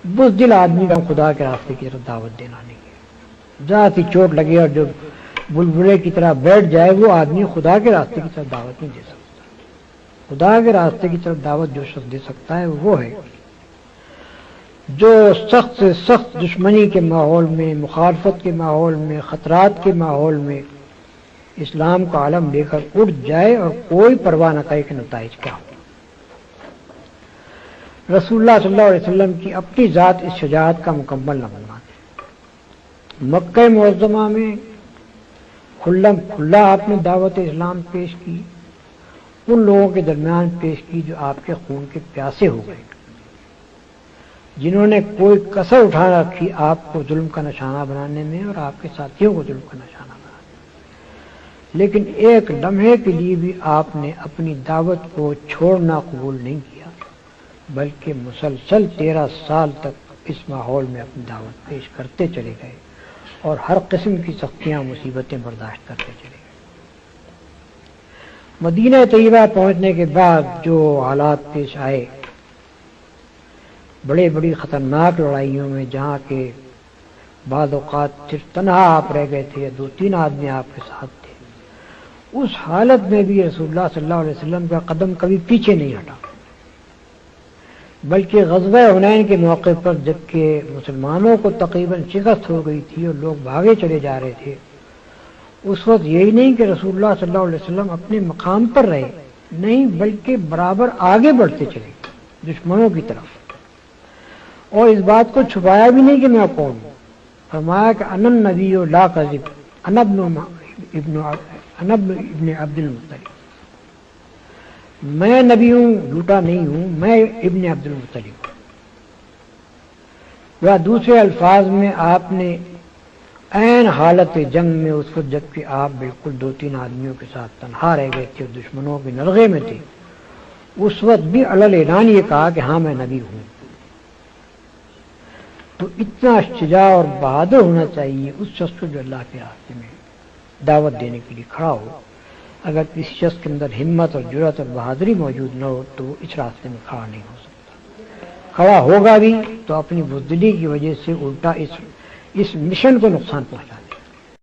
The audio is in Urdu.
بزدل آدمی کا خدا کے راستے کی طرف دعوت دینا نہیں ہے. ذاتی چوٹ لگے اور جو بلبلے کی طرح بیٹھ جائے وہ آدمی خدا کے راستے کی طرف دعوت نہیں دے سکتا. خدا کے راستے کی طرف دعوت جو شخص دے سکتا ہے وہ ہے جو سخت سے سخت دشمنی کے ماحول میں، مخالفت کے ماحول میں، خطرات کے ماحول میں اسلام کا علم لے کر اٹھ جائے اور کوئی پرواہ نہ کرے کہ نتائج کیا ہو. رسول اللہ صلی اللہ علیہ وسلم کی اپنی ذات اس شجاعت کا مکمل نمونہ ہے. مکہ معظمہ میں کھلا آپ نے دعوت اسلام پیش کی، ان لوگوں کے درمیان پیش کی جو آپ کے خون کے پیاسے ہو گئے، جنہوں نے کوئی کسر اٹھا رکھی آپ کو ظلم کا نشانہ بنانے میں اور آپ کے ساتھیوں کو ظلم کا نشانہ بنانے میں. لیکن ایک لمحے کے لیے بھی آپ نے اپنی دعوت کو چھوڑنا قبول نہیں کیا، بلکہ مسلسل 13 سال تک اس ماحول میں اپنی دعوت پیش کرتے چلے گئے اور ہر قسم کی سختیاں مصیبتیں برداشت کرتے چلے گئے. مدینہ طیبہ پہنچنے کے بعد جو حالات پیش آئے، بڑی خطرناک لڑائیوں میں جہاں کہ بعض اوقات صرف تنہا آپ رہ گئے تھے یا 2-3 آدمی آپ کے ساتھ تھے، اس حالت میں بھی رسول اللہ صلی اللہ علیہ وسلم کا قدم کبھی پیچھے نہیں ہٹا، بلکہ غزوہ حنین کے موقع پر جبکہ مسلمانوں کو تقریباً شکست ہو گئی تھی اور لوگ بھاگے چلے جا رہے تھے، اس وقت یہی نہیں کہ رسول اللہ صلی اللہ علیہ وسلم اپنے مقام پر رہے، نہیں بلکہ برابر آگے بڑھتے چلے دشمنوں کی طرف، اور اس بات کو چھپایا بھی نہیں کہ میں کون ہوں. فرمایا کہ انا النبی لا کذب، انا ابن عبد المطلب، میں نبی ہوں، جھوٹا نہیں ہوں، میں ابن عبد المطلب ہوں. یا دوسرے الفاظ میں آپ نے عین حالت جنگ میں اس وقت جبکہ آپ بالکل 2-3 آدمیوں کے ساتھ تنہا رہ گئے تھے اور دشمنوں کے نرغے میں تھے، اس وقت بھی علل اعلان یہ کہا کہ ہاں میں نبی ہوں. تو اتنا شجاع اور بہادر ہونا چاہیے اس شخص کو جو اللہ کے راستے میں دعوت دینے کے لیے کھڑا ہو. اگر کسی شخص کے اندر ہمت اور جرأت اور بہادری موجود نہ ہو تو وہ اس راستے میں کھڑا نہیں ہو سکتا. کھڑا ہوگا بھی تو اپنی بزدلی کی وجہ سے الٹا اس مشن کو نقصان پہنچانا.